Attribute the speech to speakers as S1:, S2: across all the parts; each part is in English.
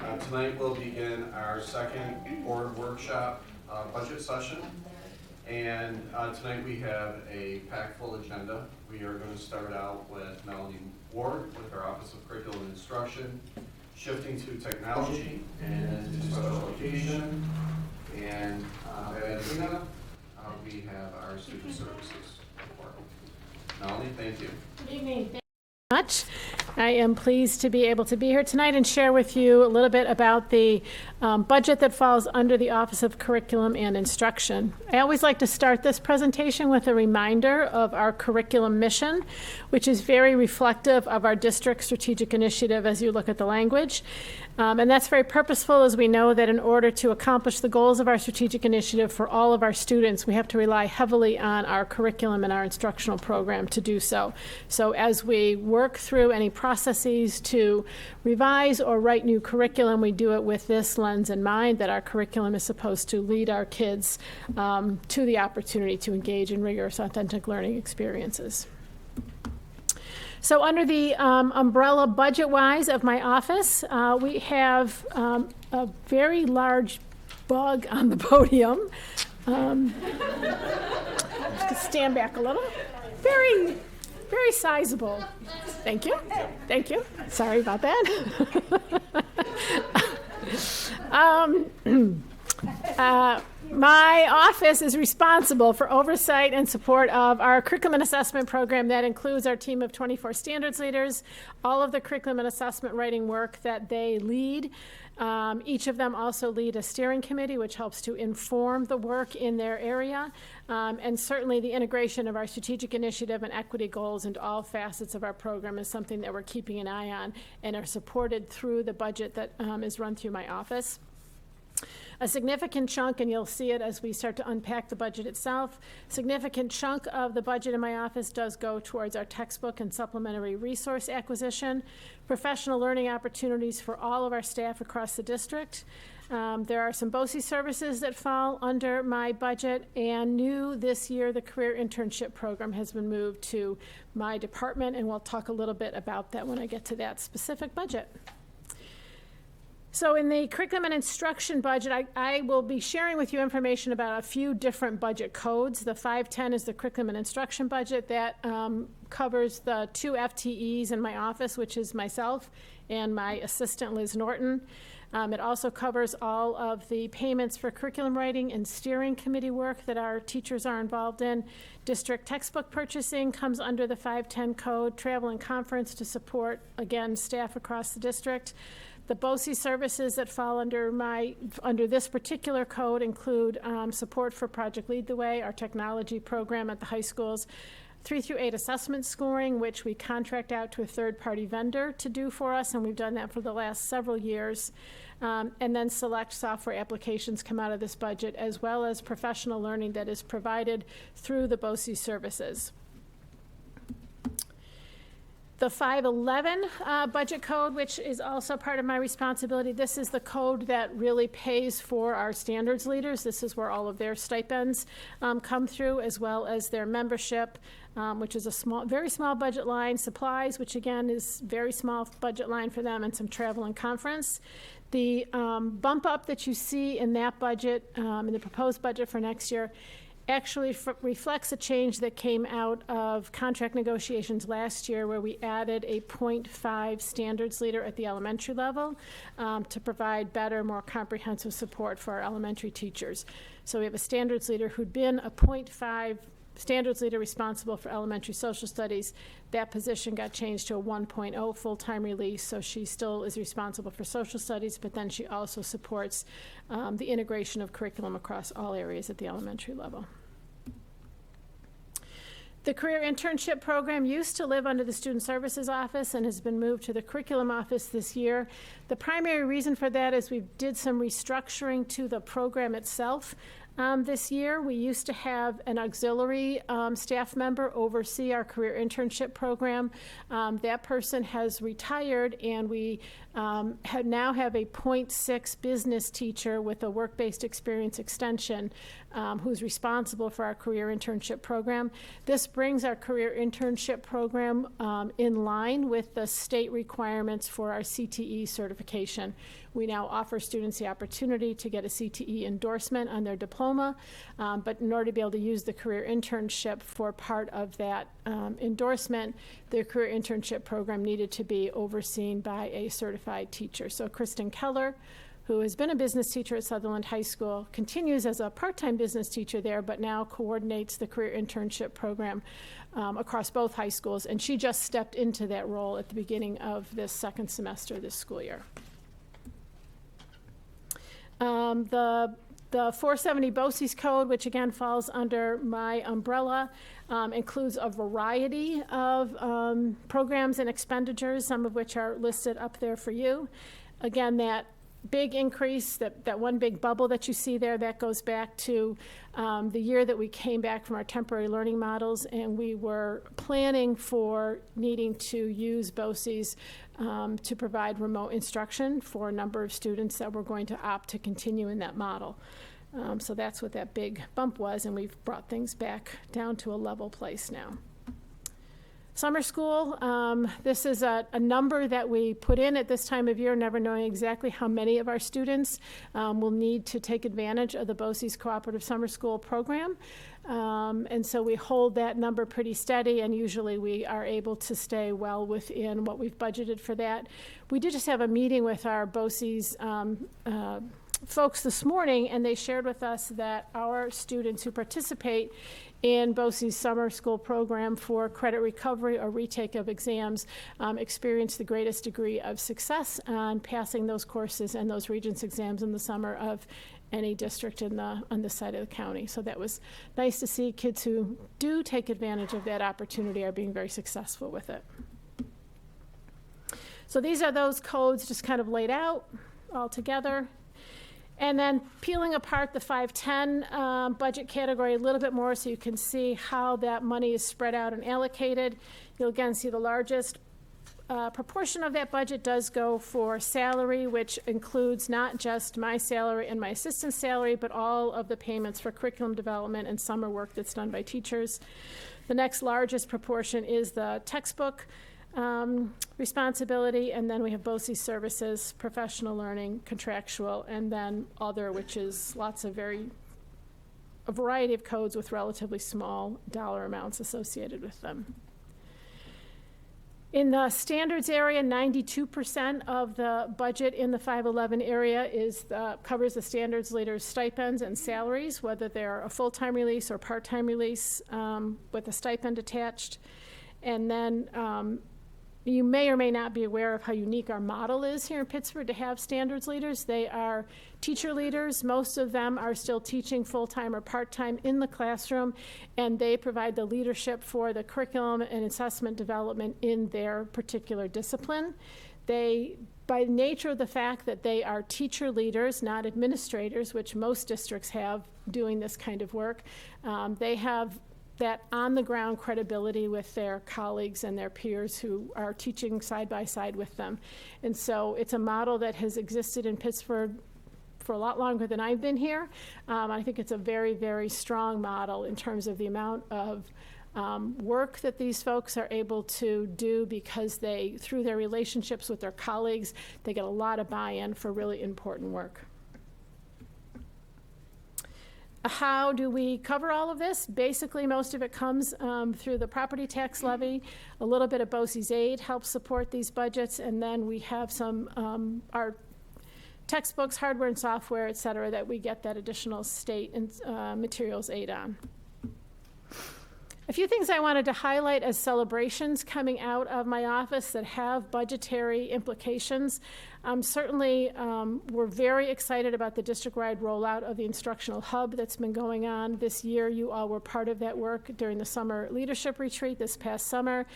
S1: Tonight we'll begin our second board workshop budget session. And tonight we have a packed full agenda. We are going to start out with Melanie Ward with our Office of Curriculum and Instruction, shifting to technology and to special education. And Valentina, we have our student services report. Melanie, thank you.
S2: Good evening. Thank you very much. I am pleased to be able to be here tonight and share with you a little bit about the budget that falls under the Office of Curriculum and Instruction. I always like to start this presentation with a reminder of our curriculum mission, which is very reflective of our district strategic initiative as you look at the language. And that's very purposeful, as we know that in order to accomplish the goals of our strategic initiative for all of our students, we have to rely heavily on our curriculum and our instructional program to do so. So as we work through any processes to revise or write new curriculum, we do it with this lens in mind, that our curriculum is supposed to lead our kids to the opportunity to engage in rigorous, authentic learning experiences. So under the umbrella budget-wise of my office, we have a very large bug on the podium. Just stand back a little. Very, very sizable. Thank you. Thank you. Sorry about that. My office is responsible for oversight and support of our curriculum and assessment program. That includes our team of 24 standards leaders, all of the curriculum and assessment writing work that they lead. Each of them also lead a steering committee, which helps to inform the work in their area, and certainly the integration of our strategic initiative and equity goals into all facets of our program is something that we're keeping an eye on and are supported through the budget that is run through my office. A significant chunk, and you'll see it as we start to unpack the budget itself, significant chunk of the budget in my office does go towards our textbook and supplementary resource acquisition, professional learning opportunities for all of our staff across the district. There are some BOCES services that fall under my budget, and new this year, the career internship program has been moved to my department, and we'll talk a little bit about that when I get to that specific budget. So in the curriculum and instruction budget, I will be sharing with you information about a few different budget codes. The 510 is the curriculum and instruction budget that covers the 2 FTEs in my office, which is myself and my assistant, Liz Norton. It also covers all of the payments for curriculum writing and steering committee work that our teachers are involved in. District textbook purchasing comes under the 510 code, travel and conference to support, again, staff across the district. The BOCES services that fall under this particular code include support for Project Lead the Way, our technology program at the high schools, 3 through 8 assessment scoring, which we contract out to a third-party vendor to do for us, and we've done that for the last several years. And then select software applications come out of this budget, as well as professional learning that is provided through the BOCES services. The 511 budget code, which is also part of my responsibility, this is the code that really pays for our standards leaders. This is where all of their stipends come through, as well as their membership, which is a very small budget line, supplies, which again is very small budget line for them, and some travel and conference. The bump up that you see in that budget, in the proposed budget for next year, actually reflects a change that came out of contract negotiations last year, where we added a 0.5 standards leader at the elementary level to provide better, more comprehensive support for our elementary teachers. So we have a standards leader who'd been a 0.5 standards leader responsible for elementary social studies. That position got changed to a 1.0 full-time release, so she still is responsible for social studies, but then she also supports the integration of curriculum across all areas at the elementary level. The career internship program used to live under the Student Services Office and has been moved to the Curriculum Office this year. The primary reason for that is we did some restructuring to the program itself. This year, we used to have an auxiliary staff member oversee our career internship program. That person has retired, and we now have a .6 business teacher with a work-based experience extension who's responsible for our career internship program. This brings our career internship program in line with the state requirements for our CTE certification. We now offer students the opportunity to get a CTE endorsement on their diploma, but in order to be able to use the career internship for part of that endorsement, the career internship program needed to be overseen by a certified teacher. So Kristen Keller, who has been a business teacher at Sutherland High School, continues as a part-time business teacher there, but now coordinates the career internship program across both high schools, and she just stepped into that role at the beginning of this second semester this school year. The 470 BOCES code, which again falls under my umbrella, includes a variety of programs and expenditures, some of which are listed up there for you. Again, that big increase, that one big bubble that you see there, that goes back to the year that we came back from our temporary learning models, and we were planning for needing to use BOCES to provide remote instruction for a number of students that were going to opt to continue in that model. So that's what that big bump was, and we've brought things back down to a level place now. Summer school, this is a number that we put in at this time of year, never knowing exactly how many of our students will need to take advantage of the BOCES Cooperative Summer School program. And so we hold that number pretty steady, and usually we are able to stay well within what we've budgeted for that. We did just have a meeting with our BOCES folks this morning, and they shared with us that our students who participate in BOCES summer school program for credit recovery or retake of exams experience the greatest degree of success on passing those courses and those Regents exams in the summer of any district on this side of the county. So that was nice to see. Kids who do take advantage of that opportunity are being very successful with it. So these are those codes just kind of laid out all together. And then peeling apart the 510 budget category a little bit more so you can see how that money is spread out and allocated. You'll again see the largest proportion of that budget does go for salary, which includes not just my salary and my assistant's salary, but all of the payments for curriculum development and summer work that's done by teachers. The next largest proportion is the textbook responsibility, and then we have BOCES services, professional learning, contractual, and then other, which is a variety of codes with relatively small dollar amounts associated with them. In the standards area, 92% of the budget in the 511 area covers the standards leaders' stipends and salaries, whether they're a full-time release or part-time release with a stipend attached. And then you may or may not be aware of how unique our model is here in Pittsford to have standards leaders. They are teacher leaders. Most of them are still teaching full-time or part-time in the classroom, and they provide the leadership for the curriculum and assessment development in their particular discipline. They, by nature of the fact that they are teacher leaders, not administrators, which most districts have doing this kind of work, they have that on-the-ground credibility with their colleagues and their peers who are teaching side by side with them. And so it's a model that has existed in Pittsford for a lot longer than I've been here. I think it's a very, very strong model in terms of the amount of work that these folks are able to do because they, through their relationships with their colleagues, they get a lot of buy-in for really important work. How do we cover all of this? Basically, most of it comes through the property tax levy. A little bit of BOCES aid helps support these budgets, and then we have some our textbooks, hardware and software, et cetera, that we get that additional state and materials aid on. A few things I wanted to highlight as celebrations coming out of my office that have budgetary implications. Certainly, we're very excited about the district-wide rollout of the instructional hub that's been going on this year. You all were part of that work during the summer leadership retreat this past summer,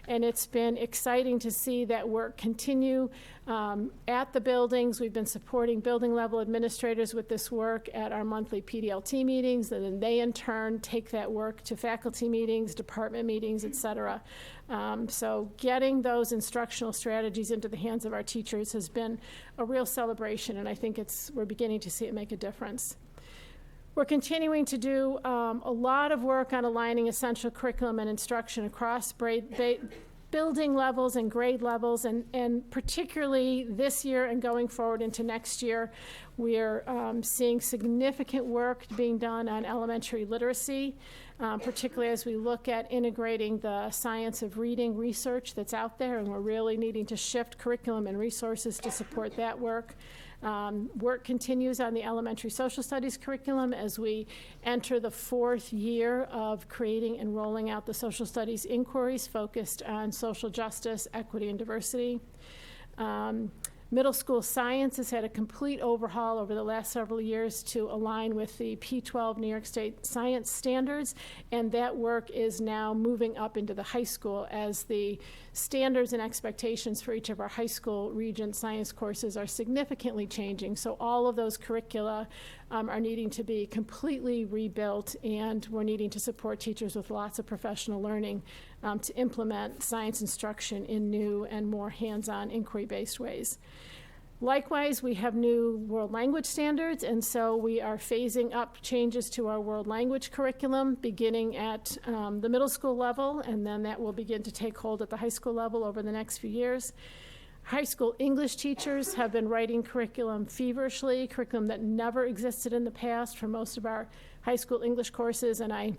S2: and it's been exciting to see that work continue at the buildings. We've been supporting building-level administrators with this work at our monthly PDLT meetings, and then they in turn take that work to faculty meetings, department meetings, et cetera. So getting those instructional strategies into the hands of our teachers has been a real celebration, and I think we're beginning to see it make a difference. We're continuing to do a lot of work on aligning essential curriculum and instruction across building levels and grade levels, and particularly this year and going forward into next year, we're seeing significant work being done on elementary literacy, particularly as we look at integrating the science of reading research that's out there, and we're really needing to shift curriculum and resources to support that work. Work continues on the elementary social studies curriculum as we enter the 4th year of creating and rolling out the social studies inquiries focused on social justice, equity, and diversity. Middle school science has had a complete overhaul over the last several years to align with the P12 New York State science standards, and that work is now moving up into the high school as the standards and expectations for each of our high school region science courses are significantly changing. So all of those curricula are needing to be completely rebuilt, and we're needing to support teachers with lots of professional learning to implement science instruction in new and more hands-on inquiry-based ways. Likewise, we have new world language standards, and so we are phasing up changes to our world language curriculum beginning at the middle school level, and then that will begin to take hold at the high school level over the next few years. High school English teachers have been writing curriculum feverishly, curriculum that never existed in the past for most of our high school English courses, and I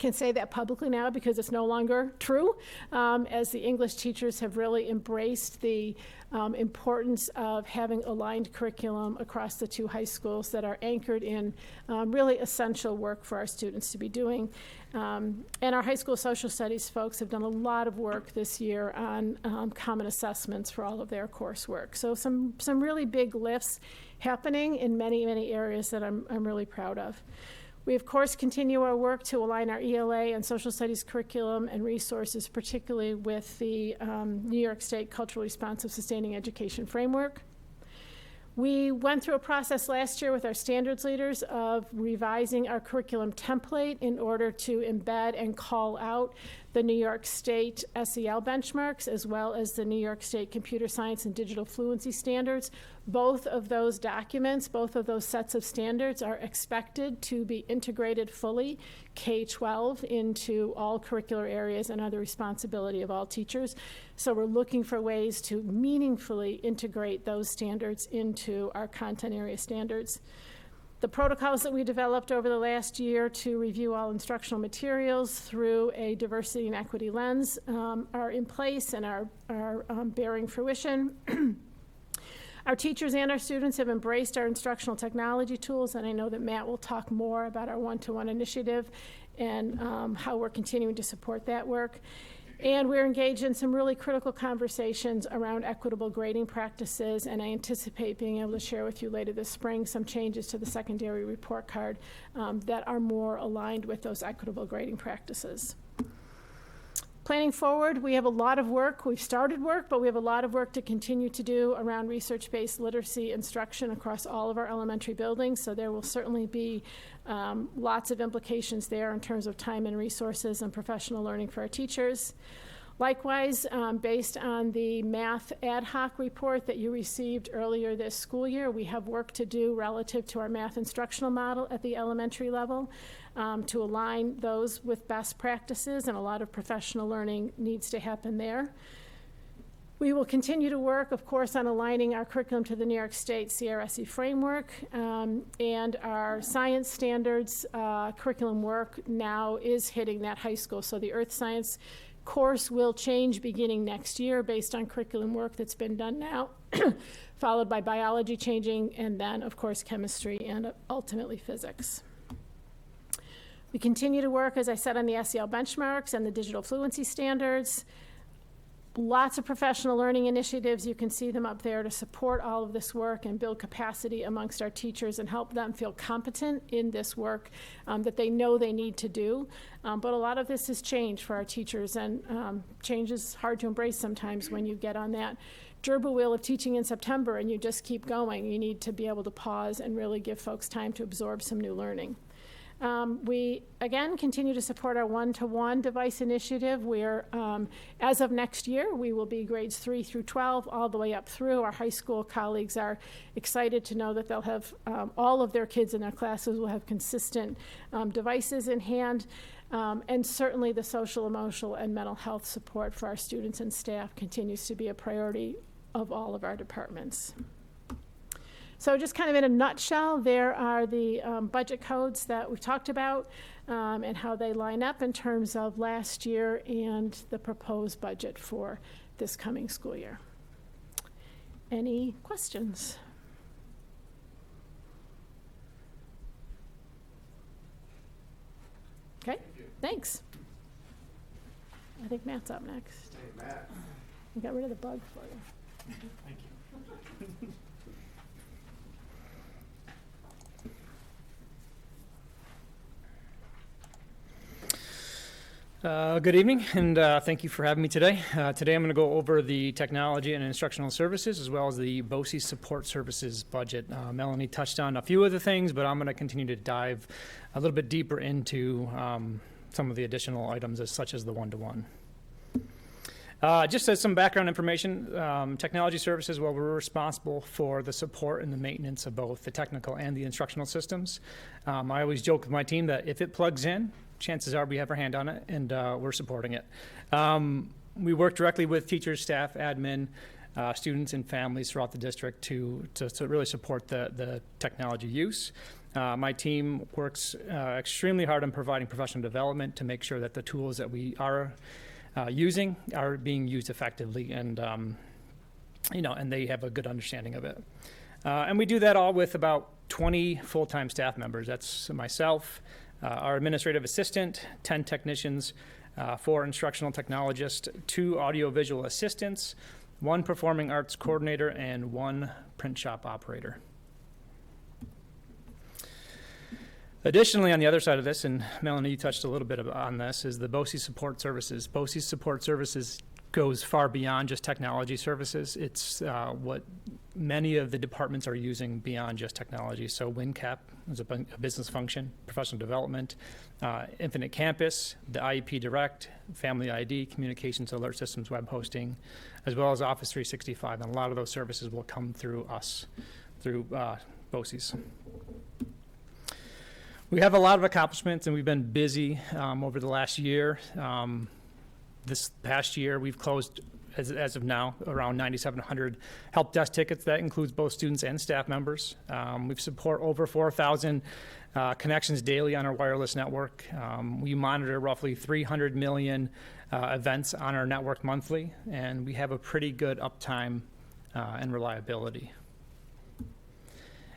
S2: can say that publicly now because it's no longer true, as the English teachers have really embraced the importance of having aligned curriculum across the 2 high schools that are anchored in really essential work for our students to be doing. And our high school social studies folks have done a lot of work this year on common assessments for all of their coursework. So some really big lifts happening in many, many areas that I'm really proud of. We, of course, continue our work to align our ELA and social studies curriculum and resources, particularly with the New York State Culturally Responsive Sustaining Education Framework. We went through a process last year with our standards leaders of revising our curriculum template in order to embed and call out the New York State SEL benchmarks, as well as the New York State Computer Science and Digital Fluency Standards. Both of those documents, both of those sets of standards are expected to be integrated fully, K-12, into all curricular areas and are the responsibility of all teachers. So we're looking for ways to meaningfully integrate those standards into our content area standards. The protocols that we developed over the last year to review all instructional materials through a diversity and equity lens are in place and are bearing fruition. Our teachers and our students have embraced our instructional technology tools, and I know that Matt will talk more about our one-to-one initiative and how we're continuing to support that work. And we're engaged in some really critical conversations around equitable grading practices, and I anticipate being able to share with you later this spring some changes to the secondary report card that are more aligned with those equitable grading practices. Planning forward, we have a lot of work. We've started work, but we have a lot of work to continue to do around research-based literacy instruction across all of our elementary buildings, so there will certainly be lots of implications there in terms of time and resources and professional learning for our teachers. Likewise, based on the math ad hoc report that you received earlier this school year, we have work to do relative to our math instructional model at the elementary level to align those with best practices, and a lot of professional learning needs to happen there. We will continue to work, of course, on aligning our curriculum to the New York State CRSE framework, and our science standards curriculum work now is hitting that high school. So the earth science course will change beginning next year based on curriculum work that's been done now, followed by biology changing, and then, of course, chemistry and ultimately physics. We continue to work, as I said, on the SEL benchmarks and the digital fluency standards. Lots of professional learning initiatives. You can see them up there to support all of this work and build capacity amongst our teachers and help them feel competent in this work that they know they need to do. But a lot of this is change for our teachers, and change is hard to embrace sometimes when you get on that gerbil wheel of teaching in September and you just keep going. You need to be able to pause and really give folks time to absorb some new learning. We, again, continue to support our one-to-one device initiative where, as of next year, we will be grades 3 through 12 all the way up through. Our high school colleagues are excited to know that they'll have all of their kids in their classes will have consistent devices in hand. And certainly the social, emotional, and mental health support for our students and staff continues to be a priority of all of our departments. So just kind of in a nutshell, there are the budget codes that we've talked about and how they line up in terms of last year and the proposed budget for this coming school year. Any questions? Okay, thanks. I think Matt's up next.
S1: Hey, Matt.
S2: We got rid of the bug for you.
S3: Thank you. Good evening, and thank you for having me today. Today I'm going to go over the technology and instructional services as well as the BOCES support services budget. Melanie touched on a few of the things, but I'm going to continue to dive a little bit deeper into some of the additional items such as the one-to-one. Just as some background information, technology services, well, we're responsible for the support and the maintenance of both the technical and the instructional systems. I always joke with my team that if it plugs in, chances are we have our hand on it and we're supporting it. We work directly with teachers, staff, admin, students, and families throughout the district to really support the technology use. My team works extremely hard on providing professional development to make sure that the tools that we are using are being used effectively and and they have a good understanding of it. And we do that all with about 20 full-time staff members. That's myself, our administrative assistant, 10 technicians, 4 instructional technologists, 2 audiovisual assistants, 1 performing arts coordinator, and 1 print shop operator. Additionally, on the other side of this, and Melanie, you touched a little bit on this, is the BOCES support services. BOCES support services goes far beyond just technology services. It's what many of the departments are using beyond just technology. So WinCap is a business function, professional development, Infinite Campus, the IEP Direct, Family ID, Communications Alert Systems, web hosting, as well as Office 365. And a lot of those services will come through us, through BOCES. We have a lot of accomplishments, and we've been busy over the last year. This past year, we've closed, as of now, around 9,700 help desk tickets. That includes both students and staff members. We've support over 4,000 connections daily on our wireless network. We monitor roughly 300 million events on our network monthly, and we have a pretty good uptime and reliability.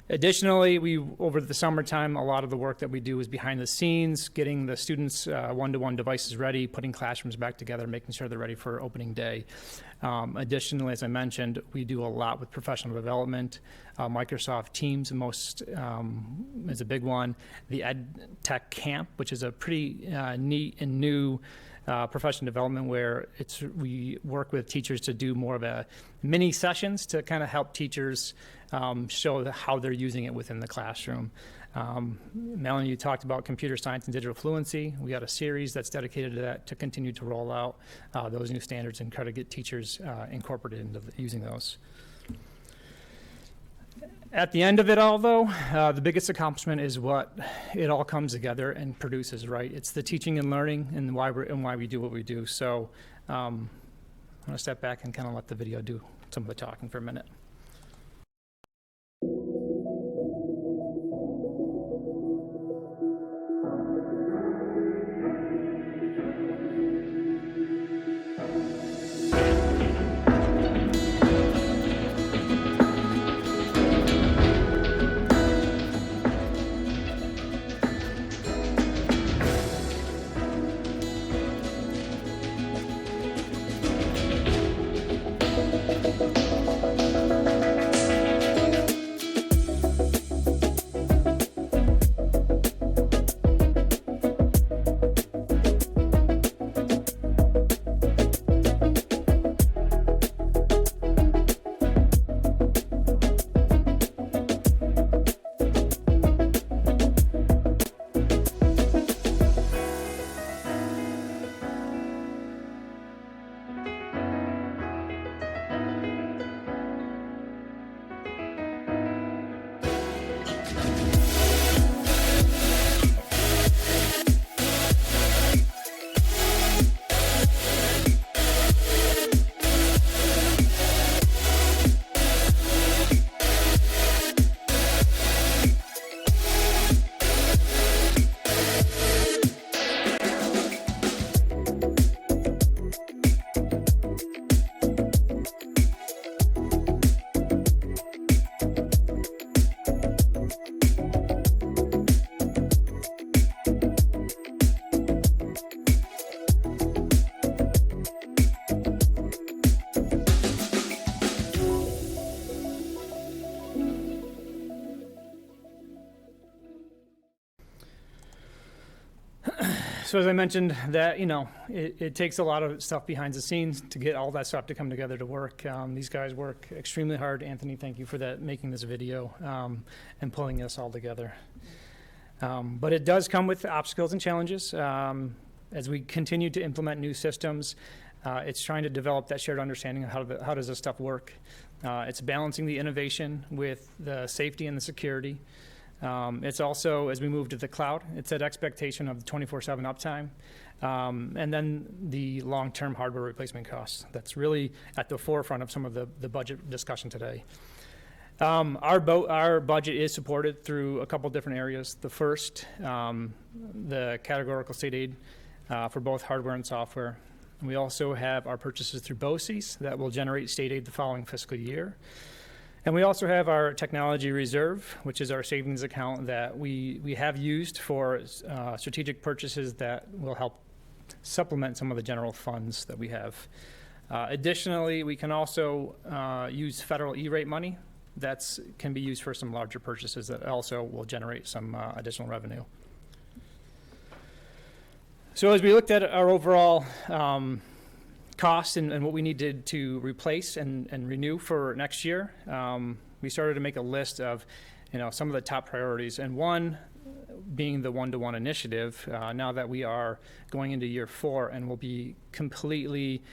S3: Additionally, over the summertime, a lot of the work that we do is behind the scenes, getting the students' one-to-one devices ready, putting classrooms back together, making sure they're ready for opening day. Additionally, as I mentioned, we do a lot with professional development. Microsoft Teams is a big one. The Ed Tech Camp, which is a pretty neat and new professional development where we work with teachers to do more of a mini sessions to kind of help teachers show how they're using it within the classroom. Melanie, you talked about computer science and digital fluency. We got a series that's dedicated to that to continue to roll out those new standards and try to get teachers incorporated into using those. At the end of it all, though, the biggest accomplishment is what it all comes together and produces, right? It's the teaching and learning and why we do what we do. So I'm going to step back and kind of let the video do some of the talking for a minute. So as I mentioned, that, it takes a lot of stuff behind the scenes to get all that stuff to come together to work. These guys work extremely hard. Anthony, thank you for that, making this video and pulling this all together. But it does come with obstacles and challenges. As we continue to implement new systems, it's trying to develop that shared understanding of how does this stuff work. It's balancing the innovation with the safety and the security. It's also, as we move to the cloud, it's that expectation of 24/7 uptime, and then the long-term hardware replacement costs. That's really at the forefront of some of the budget discussion today. Our budget is supported through a couple different areas. The first, the categorical state aid for both hardware and software. We also have our purchases through BOCES that will generate state aid the following fiscal year. And we also have our technology reserve, which is our savings account that we have used for strategic purchases that will help supplement some of the general funds that we have. Additionally, we can also use federal E-rate money that can be used for some larger purchases that also will generate some additional revenue. So as we looked at our overall costs and what we needed to replace and renew for next year, we started to make a list of, some of the top priorities. And one being the one-to-one initiative, now that we are going into year 4 and will be completely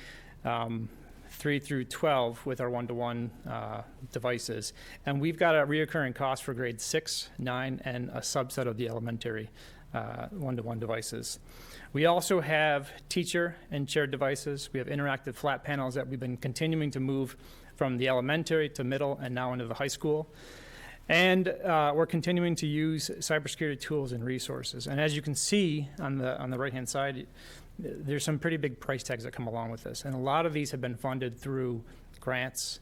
S3: 3 through 12 with our one-to-one devices. And we've got a reoccurring cost for grades 6, 9, and a subset of the elementary one-to-one devices. We also have teacher and shared devices. We have interactive flat panels that we've been continuing to move from the elementary to middle and now into the high school. And we're continuing to use cybersecurity tools and resources. And as you can see on the right-hand side, there's some pretty big price tags that come along with this. And a lot of these have been funded through grants,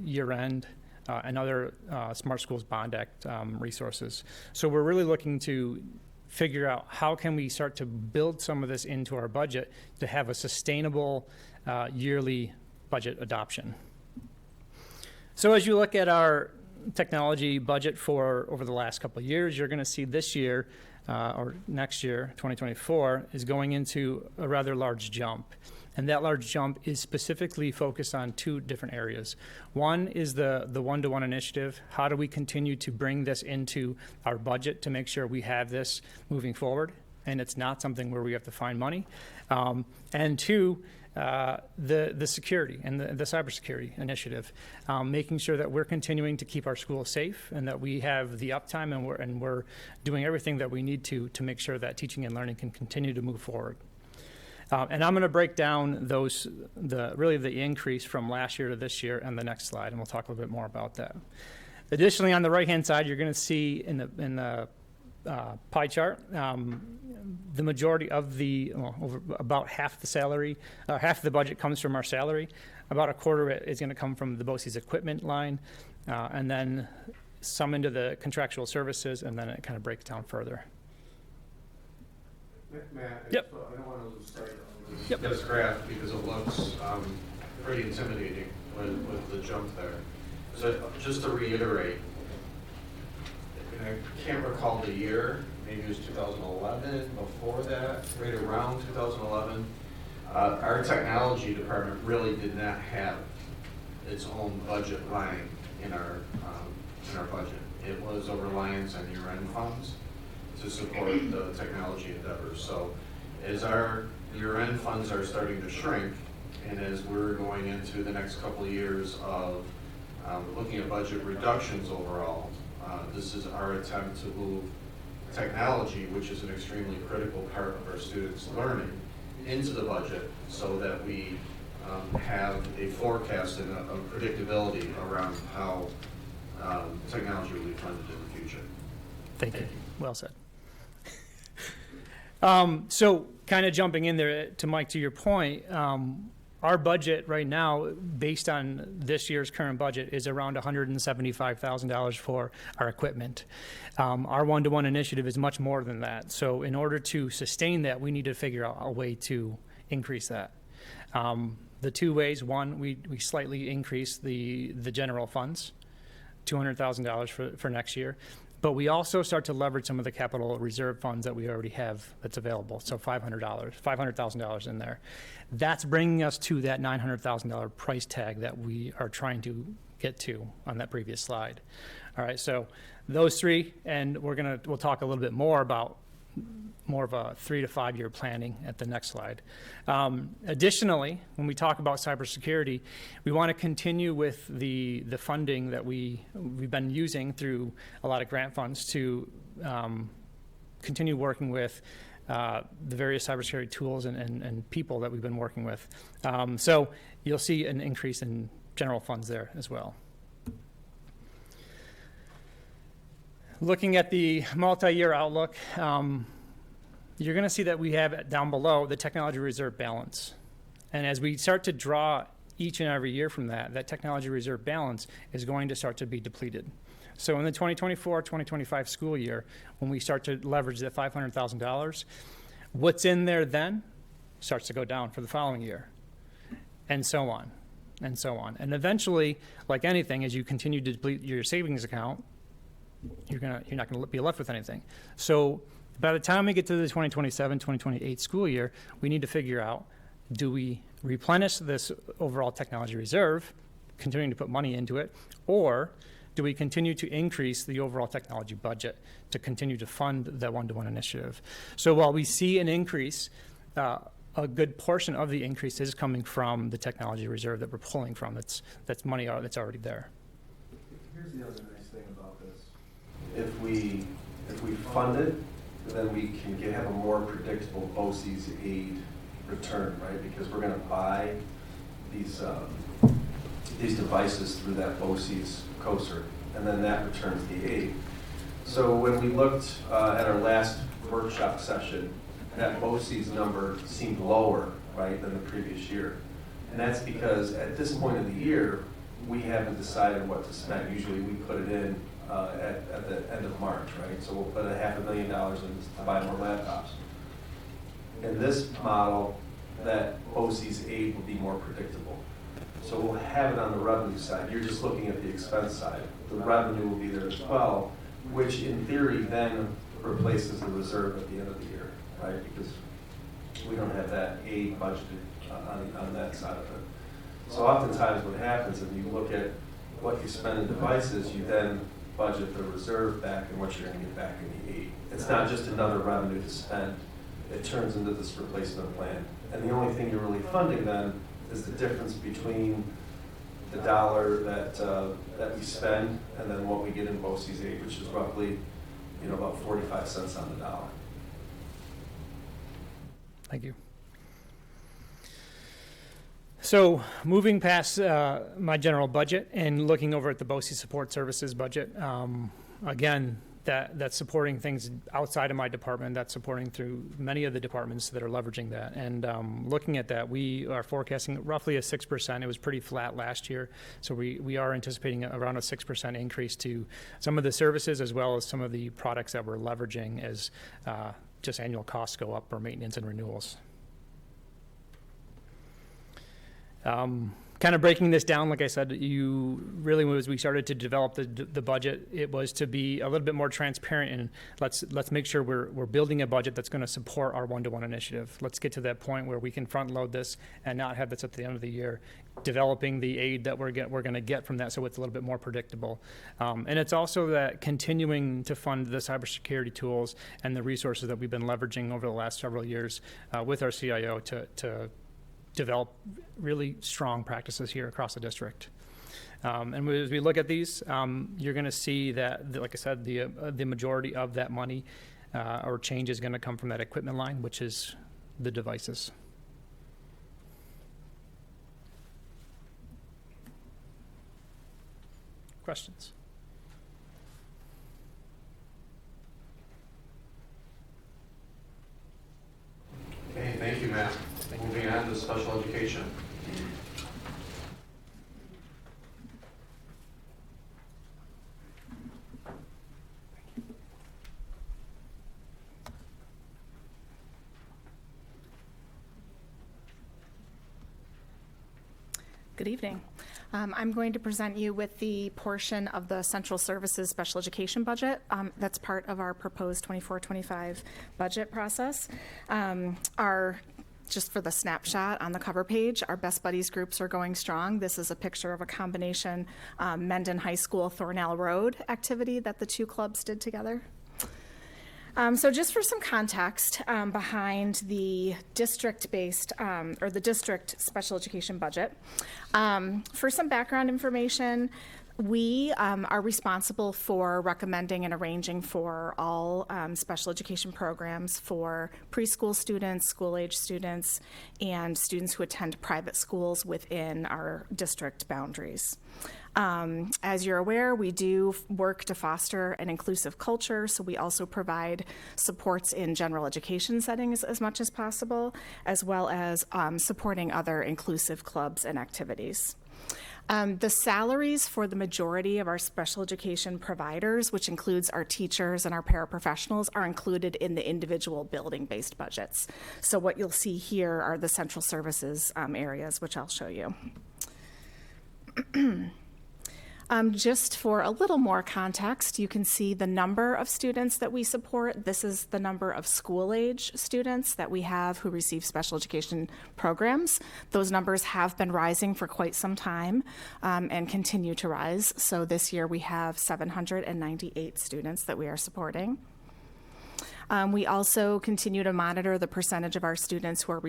S3: year-end, and other Smart Schools Bond Act resources. So we're really looking to figure out how can we start to build some of this into our budget to have a sustainable yearly budget adoption. So as you look at our technology budget for over the last couple of years, you're going to see this year or next year, 2024, is going into a rather large jump. And that large jump is specifically focused on 2 different areas. One is the one-to-one initiative. How do we continue to bring this into our budget to make sure we have this moving forward? And it's not something where we have to find money. And 2, the security and the cybersecurity initiative, making sure that we're continuing to keep our schools safe and that we have the uptime and we're doing everything that we need to make sure that teaching and learning can continue to move forward. And I'm going to break down the increase from last year to this year and the next slide, and we'll talk a little bit more about that. Additionally, on the right-hand side, you're going to see in the pie chart, the majority of about half the salary, half the budget comes from our salary. About a quarter is going to come from the BOCES equipment line, and then some into the contractual services, and then it kind of breaks down further.
S1: Matt,
S3: Yep.
S1: I don't want to lose sight of
S3: Yep.
S1: this graph because it looks pretty intimidating with the jump there. So just to reiterate, and I can't recall the year, maybe it was 2011, before that, right around 2011, our technology department really did not have its own budget line in our budget. It was a reliance on year-end funds to support the technology endeavors. So as our year-end funds are starting to shrink, and as we're going into the next couple of years of looking at budget reductions overall, this is our attempt to move technology, which is an extremely critical part of our students' learning, into the budget so that we have a forecast and a predictability around how technology will be funded in the future.
S3: Thank you. Well said. So kind of jumping in there to Mike, to your point, our budget right now, based on this year's current budget, is around $175,000 for our equipment. Our one-to-one initiative is much more than that. So in order to sustain that, we need to figure out a way to increase that. The 2 ways: one, we slightly increase the general funds, $200,000 for next year. But we also start to leverage some of the capital reserve funds that we already have that's available. So $500,000 in there. That's bringing us to that $900,000 price tag that we are trying to get to on that previous slide. All right, so those three, and we'll talk a little bit more about more of a 3 to 5 year planning at the next slide. Additionally, when we talk about cybersecurity, we want to continue with the funding that we've been using through a lot of grant funds to continue working with the various cybersecurity tools and people that we've been working with. So you'll see an increase in general funds there as well. Looking at the multi-year outlook, you're going to see that we have down below the technology reserve balance. And as we start to draw each and every year from that technology reserve balance is going to start to be depleted. So in the 2024-2025 school year, when we start to leverage that $500,000, what's in there then starts to go down for the following year, and so on, and so on. And eventually, like anything, as you continue to deplete your savings account, you're not going to be left with anything. So by the time we get to the 2027-2028 school year, we need to figure out, do we replenish this overall technology reserve, continuing to put money into it, or do we continue to increase the overall technology budget to continue to fund that one-to-one initiative? So while we see an increase, a good portion of the increase is coming from the technology reserve that we're pulling from. That's money that's already there.
S4: Here's the other nice thing about this. If we fund it, then we can have a more predictable BOCES aid return, right? Because we're going to buy these devices through that BOCES COSER, and then that returns the aid. So when we looked at our last workshop session, that BOCES number seemed lower, right, than the previous year. And that's because at this point of the year, we haven't decided what to spend. Usually we put it in at the end of March, right? So we'll put $500,000 in to buy more laptops. In this model, that BOCES aid will be more predictable. So we'll have it on the revenue side. You're just looking at the expense side. The revenue will be there as well, which in theory then replaces the reserve at the end of the year, right? Because we don't have that aid budgeted on that side of it. So oftentimes what happens, if you look at what you spend in devices, you then budget the reserve back and what you're going to get back in the aid. It's not just another revenue to spend. It turns into this replacement plan. And the only thing you're really funding then is the difference between the dollar that we spend and then what we get in BOCES aid, which is roughly, about 45 cents on the dollar.
S3: Thank you. So moving past my general budget and looking over at the BOCES support services budget, again, that's supporting things outside of my department, that's supporting through many of the departments that are leveraging that. And looking at that, we are forecasting roughly a 6%. It was pretty flat last year. So we are anticipating around a 6% increase to some of the services as well as some of the products that we're leveraging as just annual costs go up for maintenance and renewals. Kind of breaking this down, like I said, as we started to develop the budget, it was to be a little bit more transparent and let's make sure we're building a budget that's going to support our one-to-one initiative. Let's get to that point where we can front load this and not have this at the end of the year, developing the aid that we're going to get from that so it's a little bit more predictable. And it's also that continuing to fund the cybersecurity tools and the resources that we've been leveraging over the last several years with our CIO to develop really strong practices here across the district. And as we look at these, you're going to see that, like I said, the majority of that money or change is going to come from that equipment line, which is the devices. Questions?
S1: Okay, thank you, Matt. Moving on to special education.
S5: Good evening. I'm going to present you with the portion of the Central Services Special Education budget that's part of our proposed 24-25 budget process. Just for the snapshot on the cover page, our Best Buddies groups are going strong. This is a picture of a combination Mendon High School Thornell Road activity that the two clubs did together. So just for some context behind the district-based or the district special education budget, for some background information, we are responsible for recommending and arranging for all special education programs for preschool students, school-age students, and students who attend private schools within our district boundaries. As you're aware, we do work to foster an inclusive culture, so we also provide supports in general education settings as much as possible, as well as supporting other inclusive clubs and activities. The salaries for the majority of our special education providers, which includes our teachers and our paraprofessionals, are included in the individual building-based budgets. So what you'll see here are the central services areas, which I'll show you. Just for a little more context, you can see the number of students that we support. This is the number of school-age students that we have who receive special education programs. Those numbers have been rising for quite some time and continue to rise. So this year we have 798 students that we are supporting. We also continue to monitor the percentage of our students who are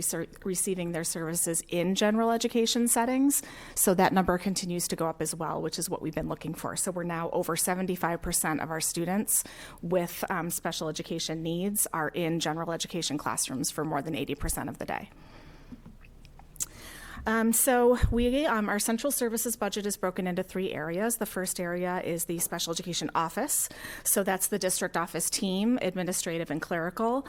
S5: receiving their services in general education settings. So that number continues to go up as well, which is what we've been looking for. So we're now over 75% of our students with special education needs are in general education classrooms for more than 80% of the day. Our central services budget is broken into 3 areas. The first area is the special education office. So that's the district office team, administrative and clerical,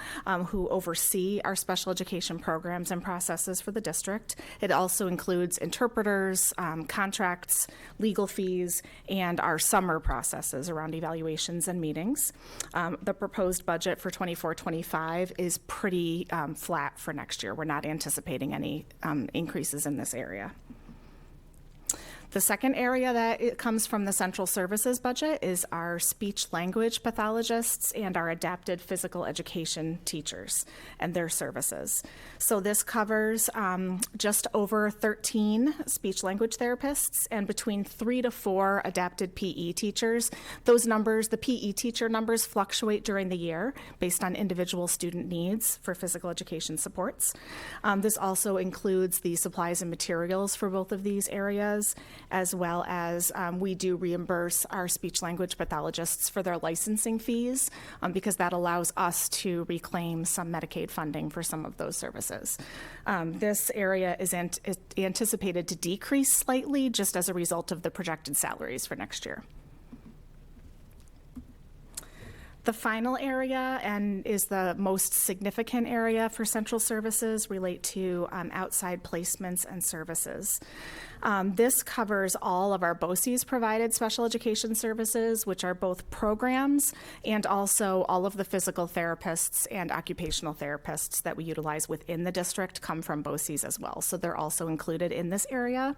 S5: who oversee our special education programs and processes for the district. It also includes interpreters, contracts, legal fees, and our summer processes around evaluations and meetings. The proposed budget for 24-25 is pretty flat for next year. We're not anticipating any increases in this area. The second area that it comes from the central services budget is our speech language pathologists and our adapted physical education teachers and their services. So this covers just over 13 speech language therapists and between 3 to 4 adapted PE teachers. Those numbers, the PE teacher numbers, fluctuate during the year based on individual student needs for physical education supports. This also includes the supplies and materials for both of these areas, as well as we do reimburse our speech language pathologists for their licensing fees because that allows us to reclaim some Medicaid funding for some of those services. This area is anticipated to decrease slightly just as a result of the projected salaries for next year. The final area, and is the most significant area for central services, relate to outside placements and services. This covers all of our BOCES provided special education services, which are both programs and also all of the physical therapists and occupational therapists that we utilize within the district come from BOCES as well. So they're also included in this area.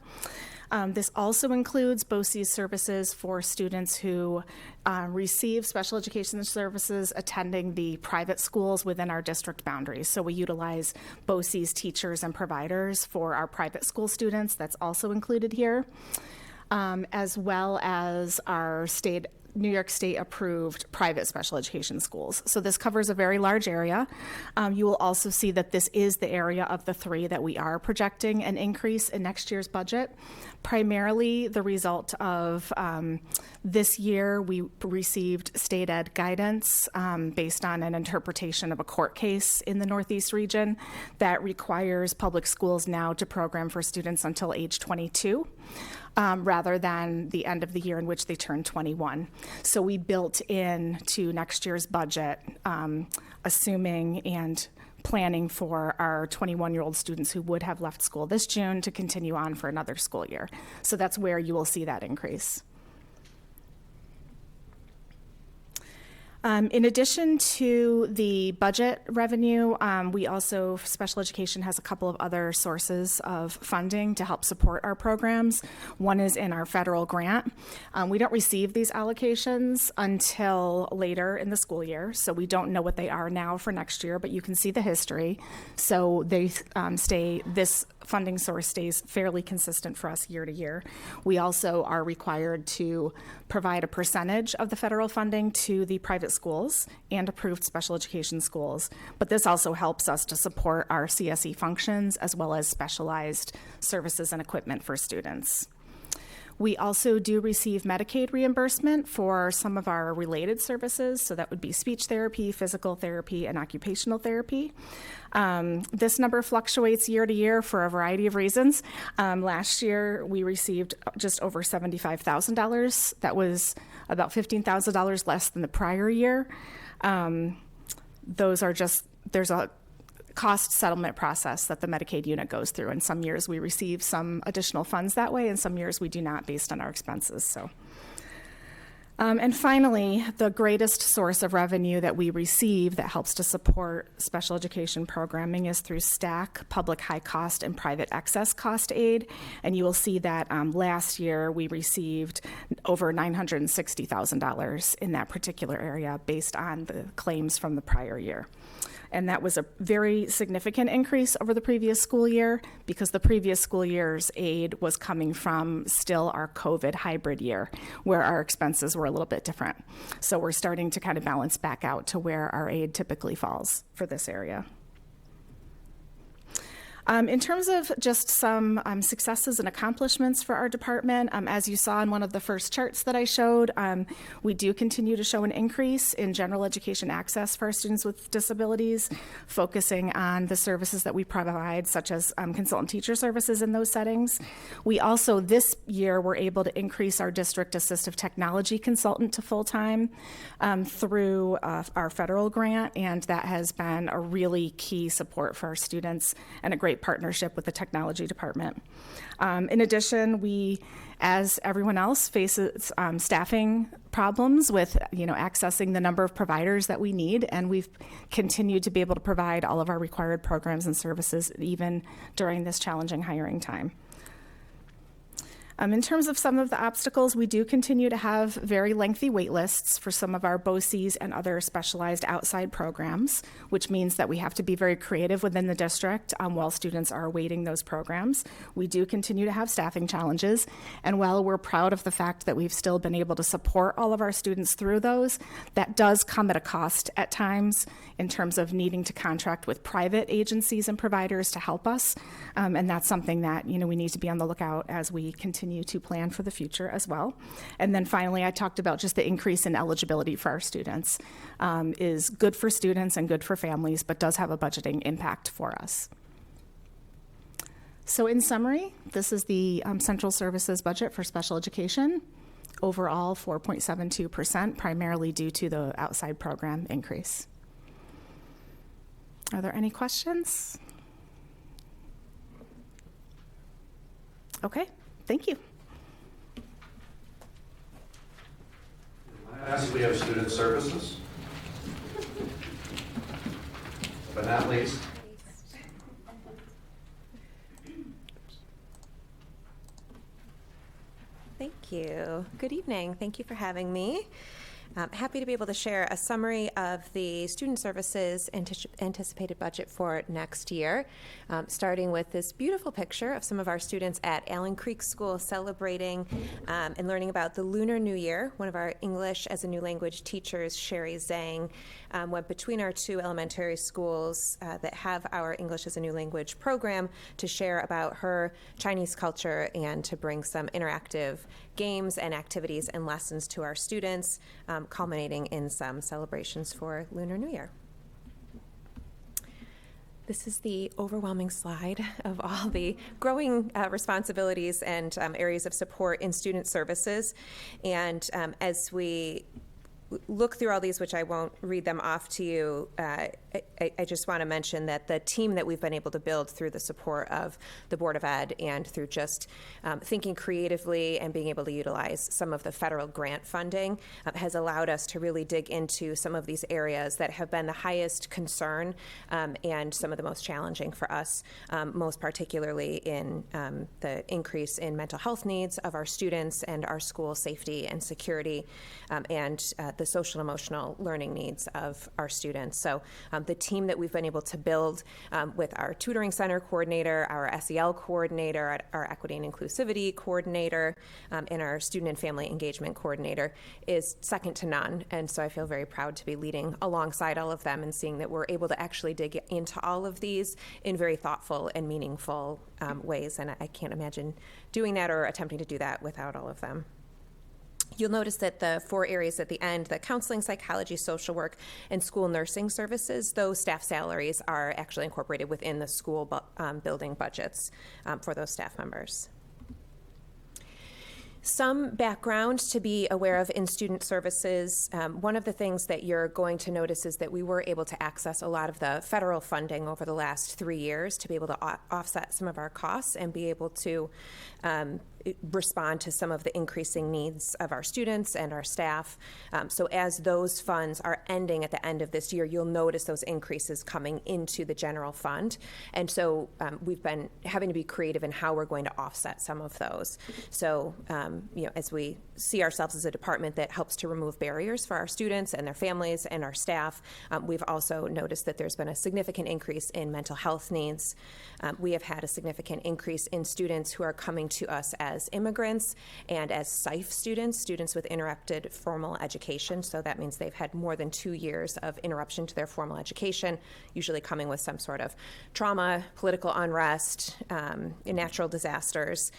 S5: This also includes BOCES services for students who receive special education services attending the private schools within our district boundaries. So we utilize BOCES teachers and providers for our private school students. That's also included here, as well as our New York State approved private special education schools. So this covers a very large area. You will also see that this is the area of the 3 that we are projecting an increase in next year's budget. Primarily the result of this year we received state ed guidance based on an interpretation of a court case in the Northeast region that requires public schools now to program for students until age 22. Rather than the end of the year in which they turn 21. So we built in to next year's budget, assuming and planning for our 21-year-old students who would have left school this June to continue on for another school year. So that's where you will see that increase. In addition to the budget revenue, we also, special education has a couple of other sources of funding to help support our programs. One is in our federal grant. We don't receive these allocations until later in the school year, so we don't know what they are now for next year, but you can see the history. So they this funding source stays fairly consistent for us year to year. We also are required to provide a percentage of the federal funding to the private schools and approved special education schools. But this also helps us to support our CSE functions as well as specialized services and equipment for students. We also do receive Medicaid reimbursement for some of our related services, so that would be speech therapy, physical therapy, and occupational therapy. This number fluctuates year to year for a variety of reasons. Last year, we received just over $75,000. That was about $15,000 less than the prior year. There's a cost settlement process that the Medicaid unit goes through, and some years we receive some additional funds that way, and some years we do not based on our expenses. And finally, the greatest source of revenue that we receive that helps to support special education programming is through STAC, Public High Cost and Private Excess Cost Aid. And you will see that last year we received over $960,000 in that particular area based on the claims from the prior year. And that was a very significant increase over the previous school year because the previous school year's aid was coming from still our COVID hybrid year where our expenses were a little bit different. So we're starting to kind of balance back out to where our aid typically falls for this area. In terms of just some successes and accomplishments for our department, as you saw in one of the first charts that I showed, we do continue to show an increase in general education access for our students with disabilities, focusing on the services that we provide, such as consultant teacher services in those settings. We also, this year, were able to increase our district assistive technology consultant to full-time through our federal grant, and that has been a really key support for our students and a great partnership with the technology department. In addition, we, as everyone else, faces staffing problems with accessing the number of providers that we need, and we've continued to be able to provide all of our required programs and services even during this challenging hiring time. In terms of some of the obstacles, we do continue to have very lengthy wait lists for some of our BOCES and other specialized outside programs, which means that we have to be very creative within the district while students are awaiting those programs. We do continue to have staffing challenges, and while we're proud of the fact that we've still been able to support all of our students through those, that does come at a cost at times in terms of needing to contract with private agencies and providers to help us, and that's something that we need to be on the lookout as we continue to plan for the future as well. And then finally, I talked about just the increase in eligibility for our students is good for students and good for families, but does have a budgeting impact for us. So in summary, this is the central services budget for special education. Overall, 4.72%, primarily due to the outside program increase. Are there any questions? Okay. Thank you.
S1: Last, we have student services. But not least.
S6: Thank you. Good evening. Thank you for having me. I'm happy to be able to share a summary of the student services anticipated budget for next year, starting with this beautiful picture of some of our students at Allen Creek School celebrating and learning about the Lunar New Year. One of our English as a new language teachers, Sherry Zhang, went between our two elementary schools that have our English as a new language program to share about her Chinese culture and to bring some interactive games and activities and lessons to our students, culminating in some celebrations for Lunar New Year. This is the overwhelming slide of all the growing responsibilities and areas of support in student services. And as we look through all these, which I won't read them off to you, I just want to mention that the team that we've been able to build through the support of the Board of Ed and through just thinking creatively and being able to utilize some of the federal grant funding has allowed us to really dig into some of these areas that have been the highest concern and some of the most challenging for us, most particularly in the increase in mental health needs of our students and our school safety and security and the social and emotional learning needs of our students. So the team that we've been able to build with our tutoring center coordinator, our SEL coordinator, our equity and inclusivity coordinator, and our student and family engagement coordinator is second to none. And so I feel very proud to be leading alongside all of them and seeing that we're able to actually dig into all of these in very thoughtful and meaningful ways. And I can't imagine doing that or attempting to do that without all of them. You'll notice that the 4 areas at the end, the counseling, psychology, social work, and school nursing services, those staff salaries are actually incorporated within the school building budgets for those staff members. Some background to be aware of in student services. One of the things that you're going to notice is that we were able to access a lot of the federal funding over the last 3 years to be able to offset some of our costs and be able to respond to some of the increasing needs of our students and our staff. So as those funds are ending at the end of this year, you'll notice those increases coming into the general fund. And so we've been having to be creative in how we're going to offset some of those. So, as we see ourselves as a department that helps to remove barriers for our students and their families and our staff, we've also noticed that there's been a significant increase in mental health needs. We have had a significant increase in students who are coming to us as immigrants and as SIFE students with interrupted formal education. So that means they've had more than 2 years of interruption to their formal education, usually coming with some sort of trauma, political unrest, natural disasters.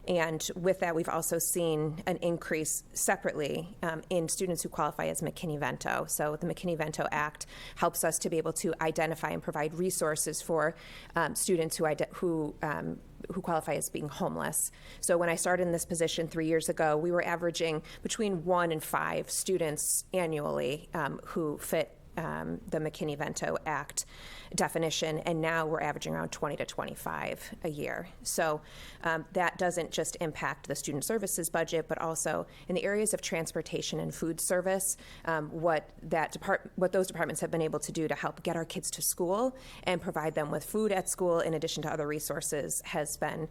S6: And with that, we've also seen an increase separately in students who qualify as McKinney-Vento. So the McKinney-Vento Act helps us to be able to identify and provide resources for students who qualify as being homeless. So when I started in this position 3 years ago, we were averaging between 1 and 5 students annually who fit the McKinney-Vento Act definition, and now we're averaging around 20 to 25 a year. So that doesn't just impact the student services budget, but also in the areas of transportation and food service, what those departments have been able to do to help get our kids to school and provide them with food at school in addition to other resources has been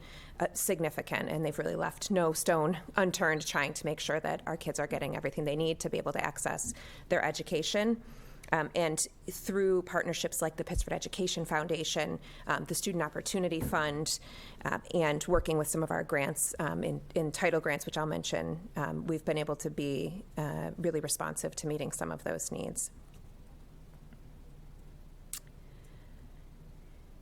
S6: significant, and they've really left no stone unturned trying to make sure that our kids are getting everything they need to be able to access their education. And through partnerships like the Pittsford Education Foundation, the Student Opportunity Fund, and working with some of our grants in title grants, which I'll mention, we've been able to be really responsive to meeting some of those needs.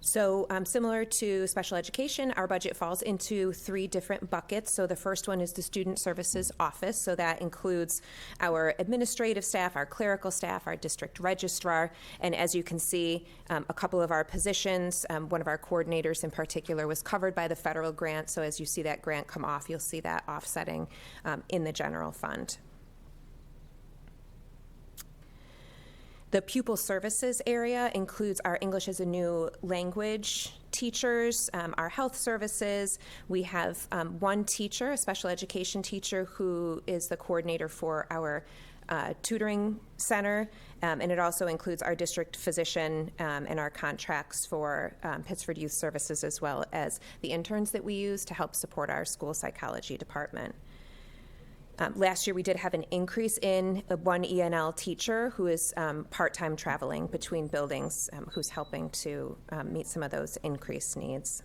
S6: So similar to special education, our budget falls into 3 different buckets. So the first one is the Student Services Office. So that includes our administrative staff, our clerical staff, our district registrar. And as you can see, a couple of our positions, one of our coordinators in particular was covered by the federal grant. So as you see that grant come off, you'll see that offsetting in the general fund. The pupil services area includes our English as a new language teachers, our health services. We have one teacher, a special education teacher, who is the coordinator for our tutoring center, and it also includes our district physician and our contracts for Pittsford Youth Services, as well as the interns that we use to help support our school psychology department. Last year, we did have an increase in one ENL teacher who is part-time traveling between buildings, who's helping to meet some of those increased needs.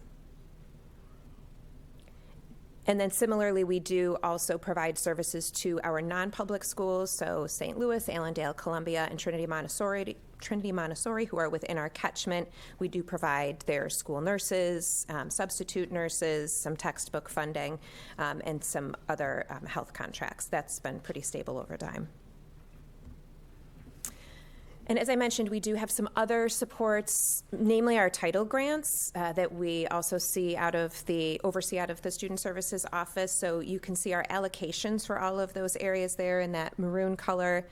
S6: And then similarly, we do also provide services to our non-public schools, so St. Louis, Allendale, Columbia, and Trinity Montessori, who are within our catchment. We do provide their school nurses, substitute nurses, some textbook funding, and some other health contracts. That's been pretty stable over time. And as I mentioned, we do have some other supports, namely our title grants that we also oversee out of the Student Services Office. So you can see our allocations for all of those areas there in that maroon color.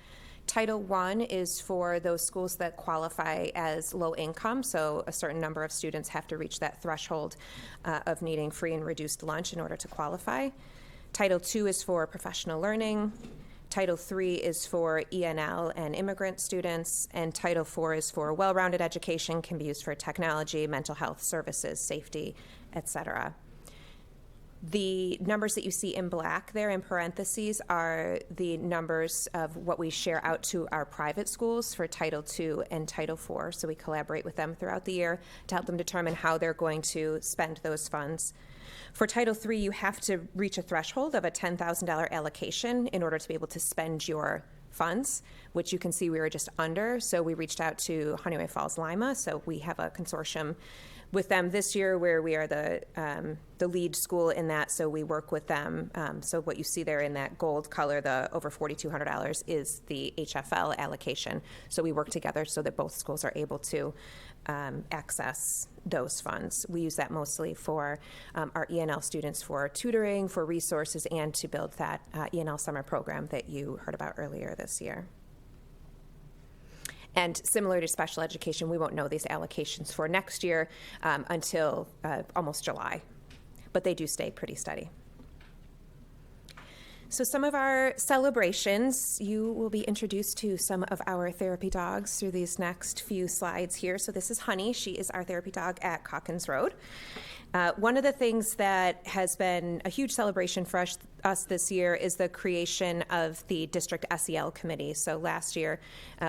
S6: Title I is for those schools that qualify as low income, so a certain number of students have to reach that threshold of needing free and reduced lunch in order to qualify. Title II is for professional learning. Title III is for ENL and immigrant students, and Title IV is for well-rounded education, can be used for technology, mental health services, safety, etc. The numbers that you see in black there in parentheses are the numbers of what we share out to our private schools for Title II and Title IV. So we collaborate with them throughout the year to help them determine how they're going to spend those funds. For Title III, you have to reach a threshold of a $10,000 allocation in order to be able to spend your funds, which you can see we were just under. So we reached out to Honeyway Falls Lima. So we have a consortium with them this year where we are the lead school in that, so we work with them. So what you see there in that gold color, the over $4,200, is the HFL allocation. So we work together so that both schools are able to access those funds. We use that mostly for our ENL students for tutoring, for resources, and to build that ENL summer program that you heard about earlier this year. And similar to special education, we won't know these allocations for next year until almost July, but they do stay pretty steady. So some of our celebrations, you will be introduced to some of our therapy dogs through these next few slides here. So this is Honey. She is our therapy dog at Calkins Road. One of the things that has been a huge celebration for us this year is the creation of the district SEL committee. So last year,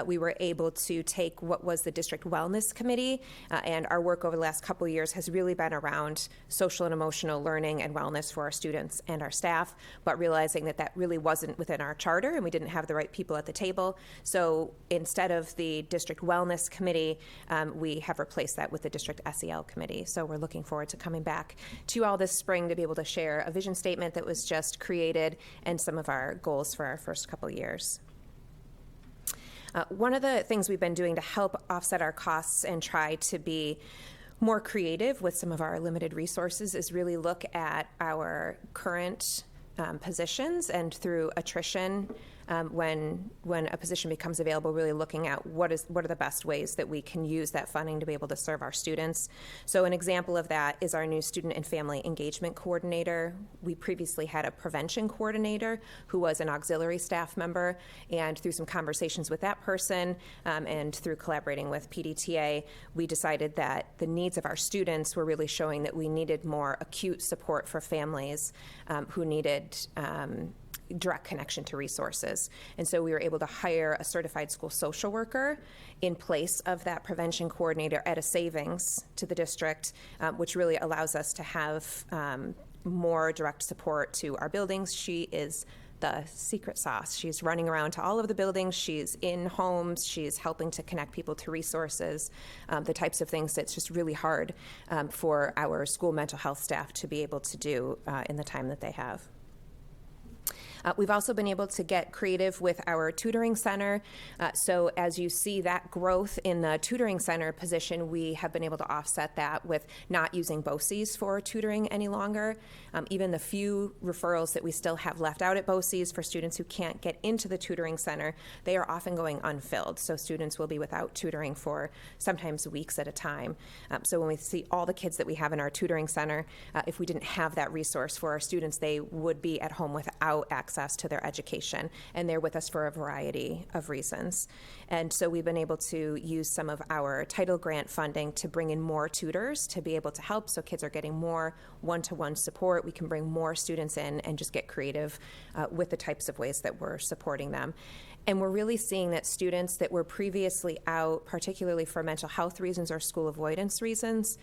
S6: we were able to take what was the district wellness committee, and our work over the last couple of years has really been around social and emotional learning and wellness for our students and our staff, but realizing that that really wasn't within our charter and we didn't have the right people at the table. So instead of the district wellness committee, we have replaced that with the district SEL committee. So we're looking forward to coming back to you all this spring to be able to share a vision statement that was just created and some of our goals for our first couple of years. One of the things we've been doing to help offset our costs and try to be more creative with some of our limited resources is really look at our current positions, and through attrition, when a position becomes available, really looking at what are the best ways that we can use that funding to be able to serve our students. So an example of that is our new student and family engagement coordinator. We previously had a prevention coordinator who was an auxiliary staff member, and through some conversations with that person and through collaborating with PDTA, we decided that the needs of our students were really showing that we needed more acute support for families who needed direct connection to resources. And so we were able to hire a certified school social worker in place of that prevention coordinator at a savings to the district, which really allows us to have more direct support to our buildings. She is the secret sauce. She's running around to all of the buildings. She's in homes. She's helping to connect people to resources, the types of things that's just really hard for our school mental health staff to be able to do in the time that they have. We've also been able to get creative with our tutoring center. So as you see that growth in the tutoring center position, we have been able to offset that with not using BOCES for tutoring any longer. Even the few referrals that we still have left out at BOCES for students who can't get into the tutoring center, they are often going unfilled. So students will be without tutoring for sometimes weeks at a time. So when we see all the kids that we have in our tutoring center, if we didn't have that resource for our students, they would be at home without access to their education, and they're with us for a variety of reasons. And so we've been able to use some of our title grant funding to bring in more tutors to be able to help, so kids are getting more one-to-one support. We can bring more students in and just get creative with the types of ways that we're supporting them. And we're really seeing that students that were previously out, particularly for mental health reasons or school avoidance reasons,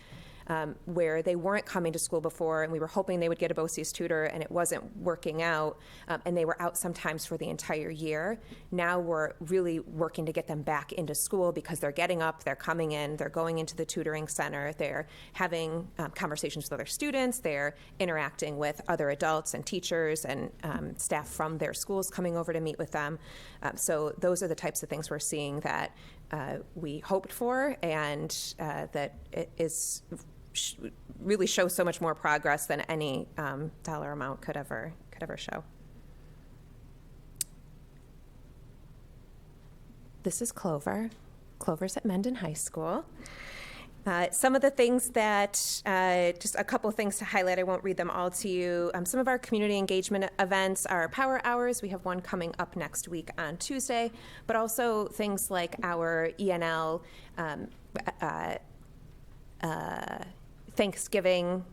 S6: where they weren't coming to school before, and we were hoping they would get a BOCES tutor, and it wasn't working out, and they were out sometimes for the entire year. Now we're really working to get them back into school because they're getting up, they're coming in, they're going into the tutoring center, they're having conversations with other students, they're interacting with other adults and teachers and staff from their schools coming over to meet with them. So those are the types of things we're seeing that we hoped for, and that it is really shows so much more progress than any dollar amount could ever show. This is Clover. Clover's at Mendon High School. Some of the things that, just a couple things to highlight, I won't read them all to you. Some of our community engagement events are power hours. We have one coming up next week on Tuesday, but also things like our ENL Thanksgiving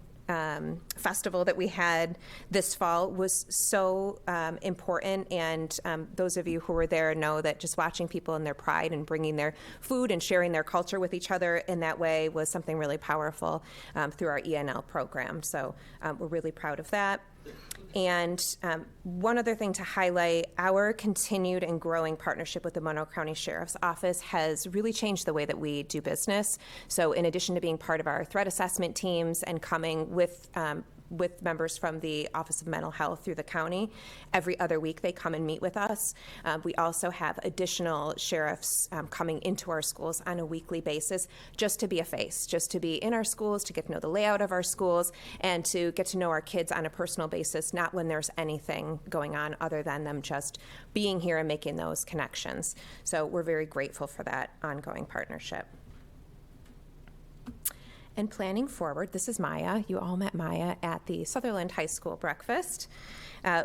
S6: festival that we had this fall was so important, and those of you who were there know that just watching people in their pride and bringing their food and sharing their culture with each other in that way was something really powerful through our ENL program. So we're really proud of that. And one other thing to highlight, our continued and growing partnership with the Monroe County Sheriff's Office has really changed the way that we do business. So in addition to being part of our threat assessment teams and coming with members from the Office of Mental Health through the county, every other week they come and meet with us. We also have additional sheriffs coming into our schools on a weekly basis just to be a face, just to be in our schools, to get to know the layout of our schools, and to get to know our kids on a personal basis, not when there's anything going on other than them just being here and making those connections. So we're very grateful for that ongoing partnership. And planning forward, this is Maya. You all met Maya at the Sutherland High School breakfast.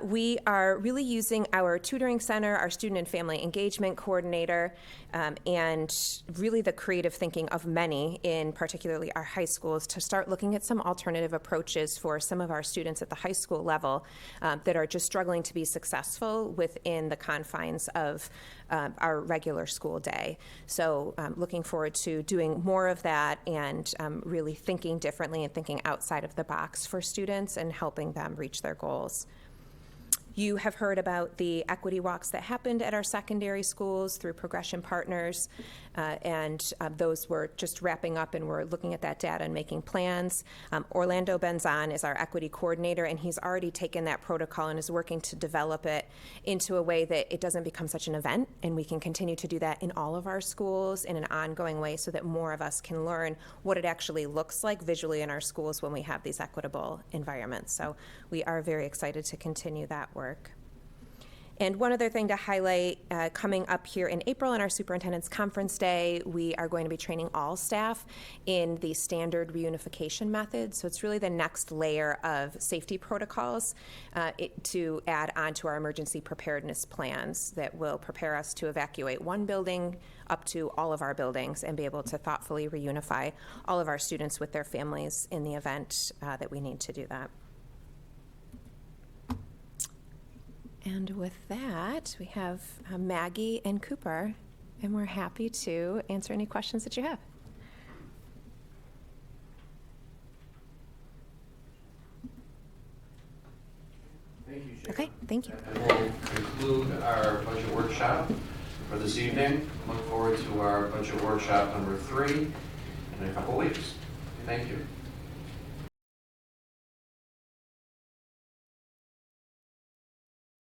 S6: We are really using our tutoring center, our student and family engagement coordinator, and really the creative thinking of many, in particularly our high schools, to start looking at some alternative approaches for some of our students at the high school level that are just struggling to be successful within the confines of our regular school day. So looking forward to doing more of that and really thinking differently and thinking outside of the box for students and helping them reach their goals. You have heard about the equity walks that happened at our secondary schools through Progression Partners, and those were just wrapping up, and we're looking at that data and making plans. Orlando Benzon is our equity coordinator, and he's already taken that protocol and is working to develop it into a way that it doesn't become such an event, and we can continue to do that in all of our schools in an ongoing way so that more of us can learn what it actually looks like visually in our schools when we have these equitable environments. So we are very excited to continue that work. And one other thing to highlight, coming up here in April on our Superintendent's Conference Day, we are going to be training all staff in the standard reunification method. So it's really the next layer of safety protocols to add on to our emergency preparedness plans that will prepare us to evacuate one building up to all of our buildings and be able to thoughtfully reunify all of our students with their families in the event that we need to do that. And with that, we have Maggie and Cooper, and we're happy to answer any questions that you have.
S1: Thank you, Sharon.
S6: Okay, thank you.
S1: And we'll conclude our budget workshop for this evening. Look forward to our budget workshop number 3 in a couple weeks. Thank you.